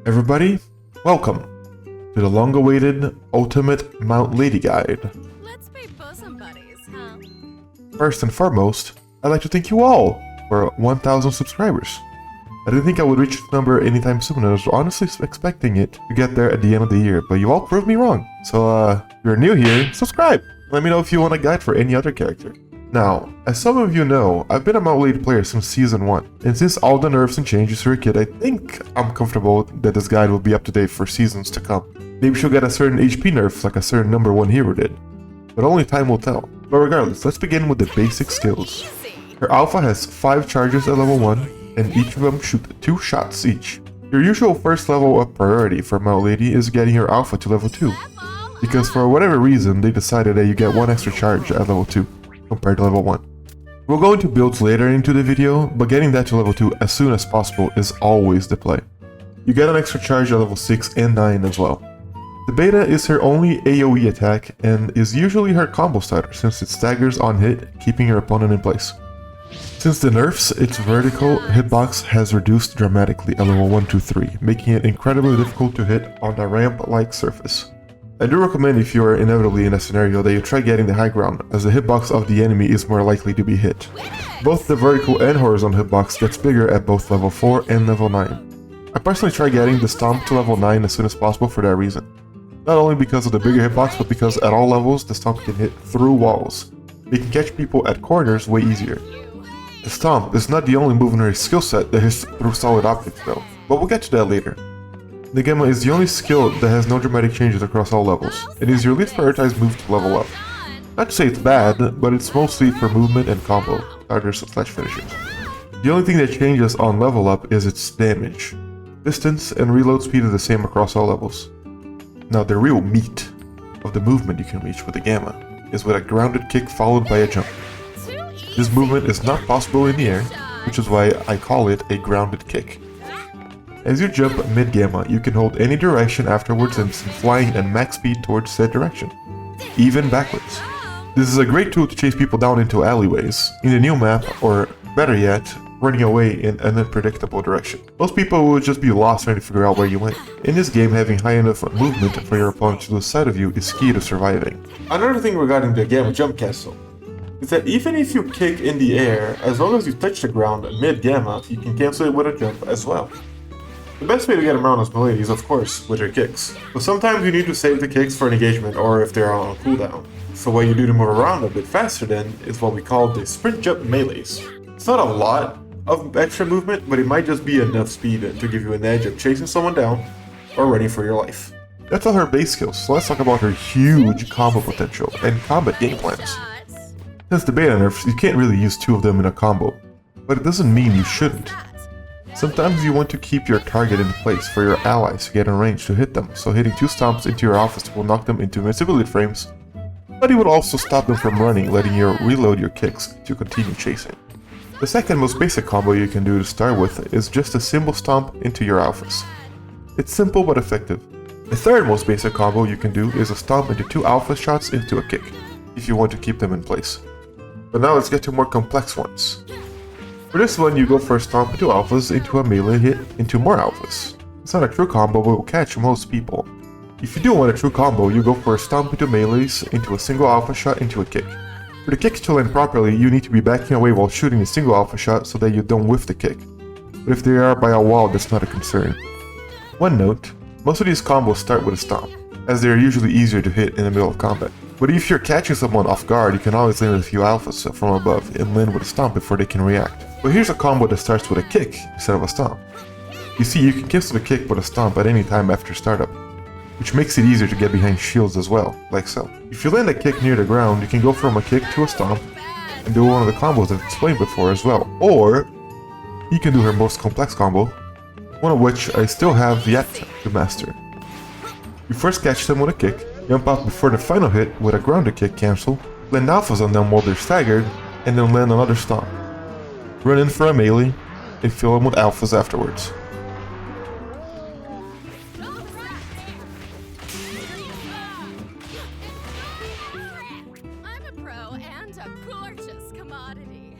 Everybody, welcome to the long-awaited Ultimate Mt.Lady guide. Let's be bosom buddies, huh? First and foremost, I'd like to thank you all for 1,000 subscribers. I didn't think I would reach this number anytime soon, and I was honestly expecting it to get there at the end of the year, but you all proved me wrong. So, if you're new here, subscribe! Let me know if you want a guide for any other character. Now, as some of you know, I've been a Mt.Lady player since Season 1, and since all the nerfs and changes for a kid, I think I'm comfortable that this guide will be up to date for seasons to come. Maybe she'll get a certain HP nerf like a certain number 1 hero did, but only time will tell. But regardless, let's begin with the basic skills. Her alpha has 5 charges at level 1, and each of them shoot 2 shots each. Your usual first level up priority for Mt.Lady is getting your alpha to level 2, because for whatever reason they decided that you get 1 extra charge at level 2. Compared to level 1. We'll go into builds later into the video, but getting that to level 2 as soon as possible is always the play. You get an extra charge at level 6 and 9 as well. The beta is her only AoE attack and is usually her combo starter since it staggers on hit, keeping your opponent in place. Since the nerfs, its vertical hitbox has reduced dramatically at level 1 to 3, making it incredibly difficult to hit on a ramp-like surface. I do recommend if you are inevitably in a scenario that you try getting the high ground, as the hitbox of the enemy is more likely to be hit. Both the vertical and horizontal hitbox gets bigger at both level 4 and level 9. I personally try getting the stomp to level 9 as soon as possible for that reason. Not only because of the bigger hitbox, but because at all levels the stomp can hit through walls. They can catch people at corners way easier. The stomp is not the only move in her skill set that hits through solid objects though, but we'll get to that later. The Gamma is the only skill that has no dramatic changes across all levels. It is your least prioritized move to level up. Not to say it's bad, but it's mostly for movement and combo, starters / finishers. The only thing that changes on level up is its damage. Distance and reload speed are the same across all levels. Now the real meat of the movement you can reach with the Gamma is with a grounded kick followed by a jump. This movement is not possible in the air, which is why I call it a grounded kick. As you jump mid-gamma, you can hold any direction afterwards and send flying at max speed towards said direction, even backwards. This is a great tool to chase people down into alleyways, in the new map, or better yet, running away in an unpredictable direction. Most people would just be lost trying to figure out where you went. In this game, having high enough movement for your opponent to lose sight of you is key to surviving. Another thing regarding the gamma jump castle is that even if you kick in the air, as long as you touch the ground mid-gamma, you can cancel it with a jump as well. The best way to get around as Mt.Lady is of course with her kicks, but sometimes you need to save the kicks for an engagement or if they are on a cooldown. So what you do to move around a bit faster then is what we call the sprint jump melees. It's not a lot of extra movement, but it might just be enough speed to give you an edge of chasing someone down or running for your life. That's all her base skills, so let's talk about her huge combo potential and combat game plans. Since the beta nerfs, you can't really use 2 of them in a combo, but it doesn't mean you shouldn't. Sometimes you want to keep your target in place for your allies to get in range to hit them, so hitting 2 stomps into your office will knock them into invincibility frames, but it would also stop them from running, letting you reload your kicks to continue chasing. The second most basic combo you can do to start with is just a simple stomp into your alphas. It's simple but effective. The third most basic combo you can do is a stomp into 2 alpha shots into a kick, if you want to keep them in place. But now let's get to more complex ones. For this one, you go for a stomp into alphas, into a melee hit, into more alphas. It's not a true combo, but will catch most people. If you do want a true combo, you go for a stomp into melees, into a single alpha shot, into a kick. For the kicks to land properly, you need to be backing away while shooting a single alpha shot so that you don't whiff the kick. But if they are by a wall, that's not a concern. One note, most of these combos start with a stomp, as they are usually easier to hit in the middle of combat. But if you're catching someone off guard, you can always land a few alphas from above and land with a stomp before they can react. But here's a combo that starts with a kick instead of a stomp. You see, you can cancel the kick with a stomp at any time after startup, which makes it easier to get behind shields as well, like so. If you land a kick near the ground, you can go from a kick to a stomp and do one of the combos I've explained before as well. Or you can do her most complex combo, one of which I still have yet to master. You first catch them with a kick, jump out before the final hit with a grounded kick cancel, land alphas on them while they're staggered, and then land another stomp. Run in for a melee, and fill them with alphas afterwards. I'm a pro and a gorgeous commodity.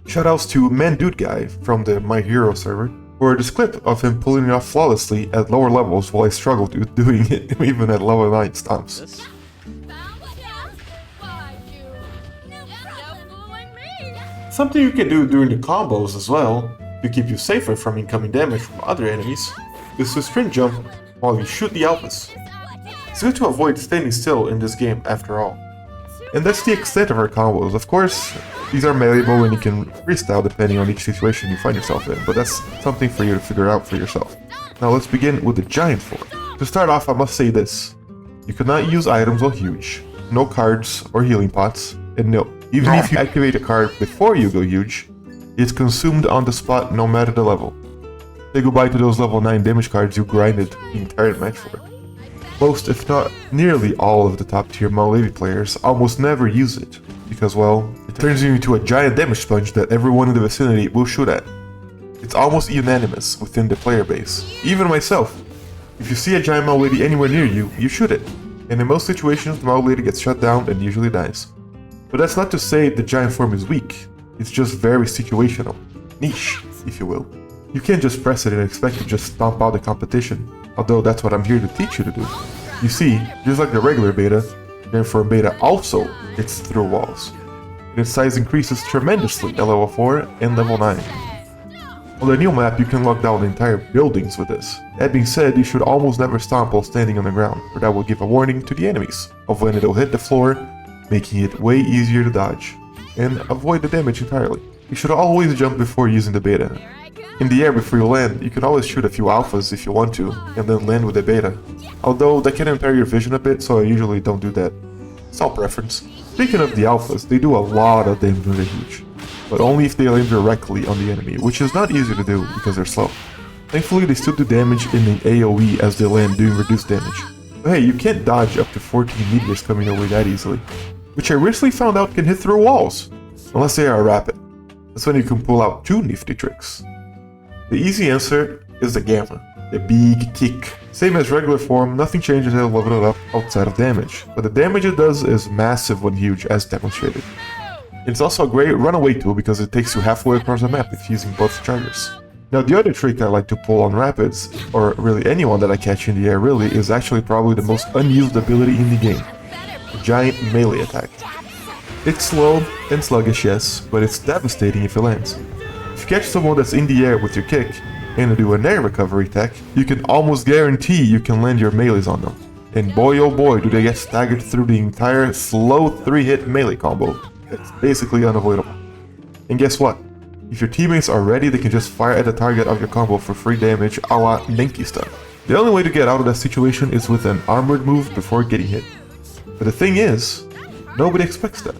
Shoutouts to ManDudeGuy from the My Hero server, for this clip of him pulling it off flawlessly at lower levels while I struggled with doing it even at level 9 stomps. Something you can do during the combos as well, to keep you safer from incoming damage from other enemies, is to sprint jump while you shoot the alphas. It's good to avoid standing still in this game after all. And that's the extent of our combos. Of course, these are malleable and you can freestyle depending on each situation you find yourself in, but that's something for you to figure out for yourself. Now let's begin with the giant form. To start off, I must say this. You cannot use items while huge, no cards or healing pots, and no, even if you activate a card before you go huge, it's consumed on the spot no matter the level. Say goodbye to those level 9 damage cards you grinded the entire match for. Most, if not nearly all of the top tier Mt.Lady players almost never use it, because well, it turns you into a giant damage sponge that everyone in the vicinity will shoot at. It's almost unanimous within the player base, even myself. If you see a giant Mt.Lady anywhere near you, you shoot it, and in most situations the Mt.Lady gets shut down and usually dies. But that's not to say the giant form is weak, it's just very situational, niche, if you will. You can't just press it and expect to just stomp out the competition, although that's what I'm here to teach you to do. You see, just like the regular beta, Giant Form Beta also hits through walls, and its size increases tremendously at level 4 and level 9. On the new map, you can lock down entire buildings with this. That being said, you should almost never stomp while standing on the ground, for that will give a warning to the enemies of when it'll hit the floor, making it way easier to dodge, and avoid the damage entirely. You should always jump before using the beta. In the air before you land, you can always shoot a few alphas if you want to, and then land with the beta. Although that can impair your vision a bit, so I usually don't do that. It's all preference. Speaking of the alphas, they do a lot of damage when they're huge, but only if they land directly on the enemy, which is not easy to do because they're slow. Thankfully they still do damage in the AoE as they land doing reduced damage. But hey, you can't dodge up to 14 meteors coming your way that easily, which I recently found out can hit through walls, unless they are rapid. That's when you can pull out 2 nifty tricks. The easy answer is the Gamma, the big kick. Same as regular form, nothing changes as you level it up outside of damage, but the damage it does is massive when huge as demonstrated. It's also a great runaway tool because it takes you halfway across the map if using both chargers. Now the other trick I like to pull on rapids, or really anyone that I catch in the air really, is actually probably the most unused ability in the game. The giant melee attack. It's slow and sluggish, yes, but it's devastating if it lands. If you catch someone that's in the air with your kick, and do an air recovery tech, you can almost guarantee you can land your melees on them. And boy oh boy do they get staggered through the entire slow 3-hit melee combo. It's basically unavoidable. And guess what? If your teammates are ready, they can just fire at the target of your combo for free damage a la Denki stun. The only way to get out of that situation is with an armored move before getting hit. But the thing is, nobody expects that.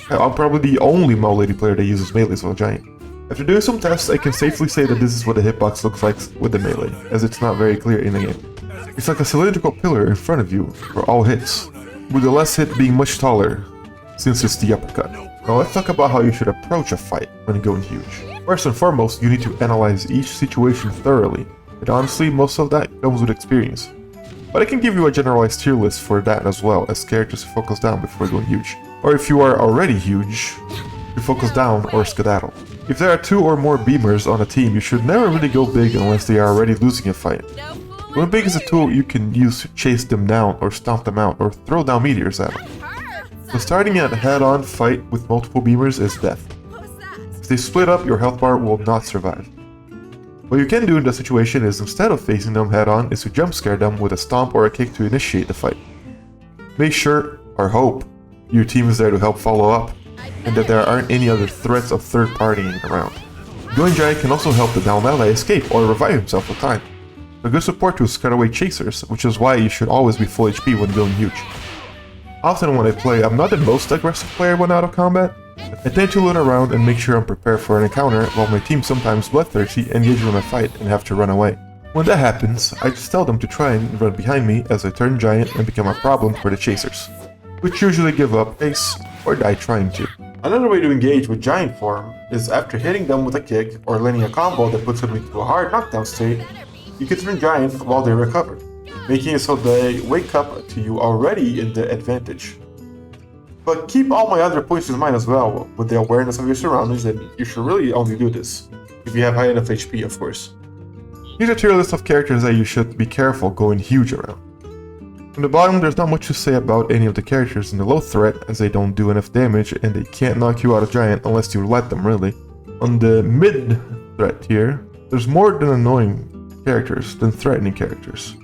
I'm probably the only Mt.Lady player that uses melees with a giant. After doing some tests, I can safely say that this is what the hitbox looks like with the melee, as it's not very clear in the game. It's like a cylindrical pillar in front of you for all hits, with the last hit being much taller, since it's the uppercut. Now let's talk about how you should approach a fight when going huge. First and foremost, you need to analyze each situation thoroughly, and honestly, most of that comes with experience. But I can give you a generalized tier list for that as well, as characters to focus down before going huge. Or if you are already huge, you focus down or skedaddle. If there are 2 or more beamers on a team, you should never really go big unless they are already losing a fight. Going big is a tool you can use to chase them down or stomp them out or throw down meteors at them. So starting a head-on fight with multiple beamers is death. If they split up, your health bar will not survive. What you can do in that situation is, instead of facing them head-on, is to jump scare them with a stomp or a kick to initiate the fight. Make sure, or hope, your team is there to help follow up, and that there aren't any other threats of third partying around. Going Giant can also help the down ally escape or revive himself with time. A good support to scare away chasers, which is why you should always be full HP when going huge. Often when I play, I'm not the most aggressive player when out of combat. I tend to look around and make sure I'm prepared for an encounter, while my team sometimes bloodthirsty engage in a fight and have to run away. When that happens, I just tell them to try and run behind me as I turn giant and become a problem for the chasers, which usually give up pace or die trying to. Another way to engage with giant form is after hitting them with a kick or landing a combo that puts them into a hard knockdown state, you can turn giant while they recover, making it so they wake up to you already in the advantage. But keep all my other points in mind as well, with the awareness of your surroundings, and you should really only do this if you have high enough HP, of course. Here's a tier list of characters that you should be careful going huge around. From the bottom, there's not much to say about any of the characters in the low threat, as they don't do enough damage and they can't knock you out of giant unless you let them, really. On the mid threat tier, there's more than annoying characters than threatening characters.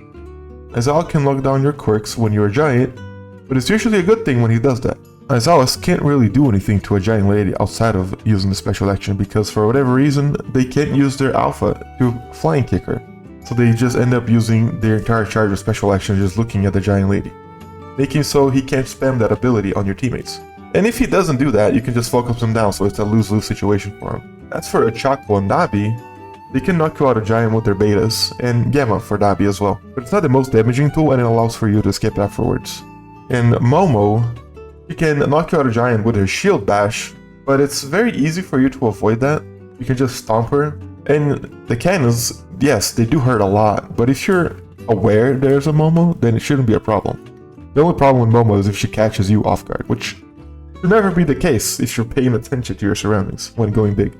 Aizawa can lock down your quirks when you're a giant, but it's usually a good thing when he does that. Aizawas can't really do anything to a giant lady outside of using the special action because for whatever reason, they can't use their alpha to flying kick her. So they just end up using their entire charge of special action just looking at the giant lady, making so he can't spam that ability on your teammates. And if he doesn't do that, you can just focus him down so it's a lose-lose situation for him. As for Ochako and Dabi, they can knock you out of giant with their betas, and Gamma for Dabi as well. But it's not the most damaging tool and it allows for you to skip afterwards. In Momo, he can knock you out of giant with her shield bash, but it's very easy for you to avoid that. You can just stomp her. And the cannons, yes, they do hurt a lot, but if you're aware there's a Momo, then it shouldn't be a problem. The only problem with Momo is if she catches you off guard, which should never be the case if you're paying attention to your surroundings when going big.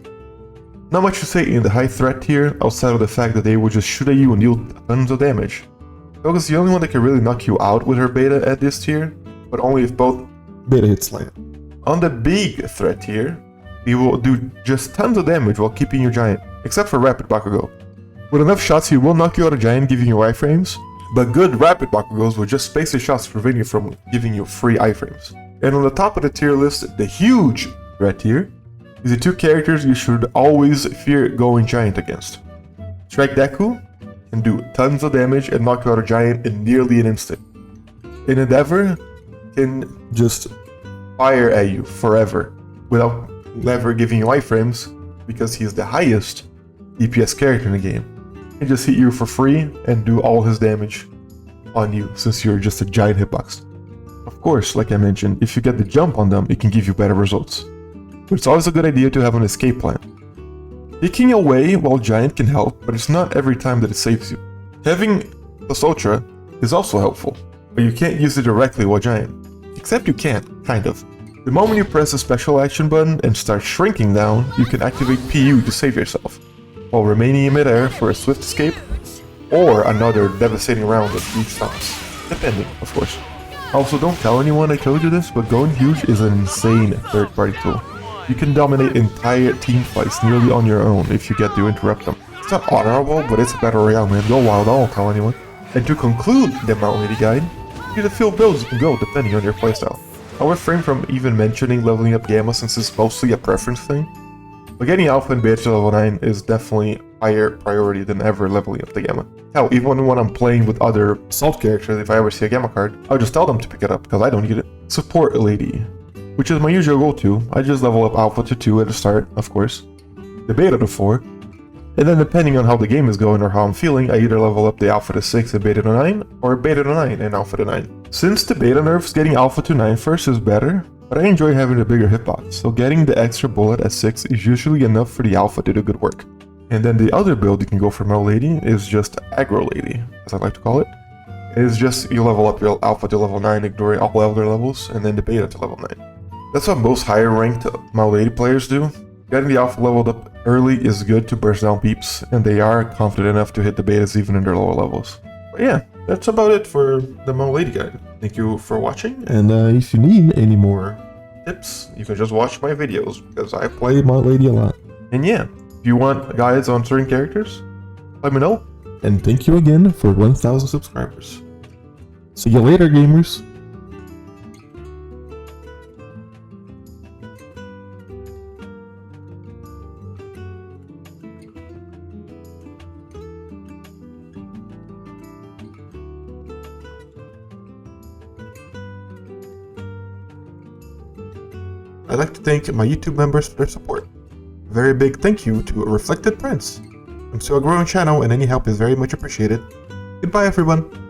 Not much to say in the high threat tier, outside of the fact that they will just shoot at you and deal tons of damage. Dog is the only one that can really knock you out with her beta at this tier, but only if both beta hits land. On the big threat tier, he will do just tons of damage while keeping you giant, except for Rapid Bakugo. With enough shots he will knock you out of giant giving you iframes, but good Rapid Bakugos will just space the shots to prevent you from giving you free iframes. And on the top of the tier list, the huge threat tier, is the two characters you should always fear going giant against. Strike Deku can do tons of damage and knock you out of giant in nearly an instant. And Endeavor can just fire at you forever without ever giving you iframes because he's the highest DPS character in the game. He can just hit you for free and do all his damage on you since you're just a giant hitbox. Of course, like I mentioned, if you get the jump on them, it can give you better results. But it's always a good idea to have an escape plan. Picking away while giant can help, but it's not every time that it saves you. Having Plus Ultra is also helpful, but you can't use it directly while giant. Except you can, kind of. The moment you press the special action button and start shrinking down, you can activate PU to save yourself, while remaining in midair for a swift escape, or another devastating round of huge stomps, depending, of course. Also, don't tell anyone I told you this, but going huge is an insane third-party tool. You can dominate entire team fights nearly on your own if you get to interrupt them. It's not honorable, but it's a battle royale, man. Go wild, I won't tell anyone. And to conclude the Mt.Lady guide, here's a few builds you can go depending on your playstyle. I'll refrain from even mentioning leveling up Gamma since it's mostly a preference thing. But getting Alpha and Beta to level 9 is definitely higher priority than ever leveling up the Gamma. Hell, even when I'm playing with other Assault characters, if I ever see a Gamma card, I'll just tell them to pick it up because I don't need it. Support Lady, which is my usual go-to. I just level up Alpha to 2 at the start, of course, the Beta to 4, and then depending on how the game is going or how I'm feeling, I either level up the Alpha to 6 and Beta to 9, or Beta to 9 and Alpha to 9. Since the Beta nerfs, getting Alpha to 9 first is better, but I enjoy having a bigger hitbox, so getting the extra bullet at 6 is usually enough for the Alpha to do good work. And then the other build you can go for Mt.Lady is just Aggro Lady, as I like to call it. It is just you level up your Alpha to level 9, ignoring all other levels, and then the Beta to level 9. That's what most higher ranked Mt.Lady players do. Getting the Alpha leveled up early is good to burst down peeps, and they are confident enough to hit the betas even in their lower levels. But yeah, that's about it for the Mt.Lady guide. Thank you for watching, and if you need any more tips, you can just watch my videos, because I play Mt.Lady a lot. And yeah, if you want guides on certain characters, let me know. And thank you again for 1,000 subscribers. See you later, gamers. I'd like to thank my YouTube members for their support. A very big thank you to Reflected Prince. I'm still a growing channel and any help is very much appreciated. Goodbye everyone!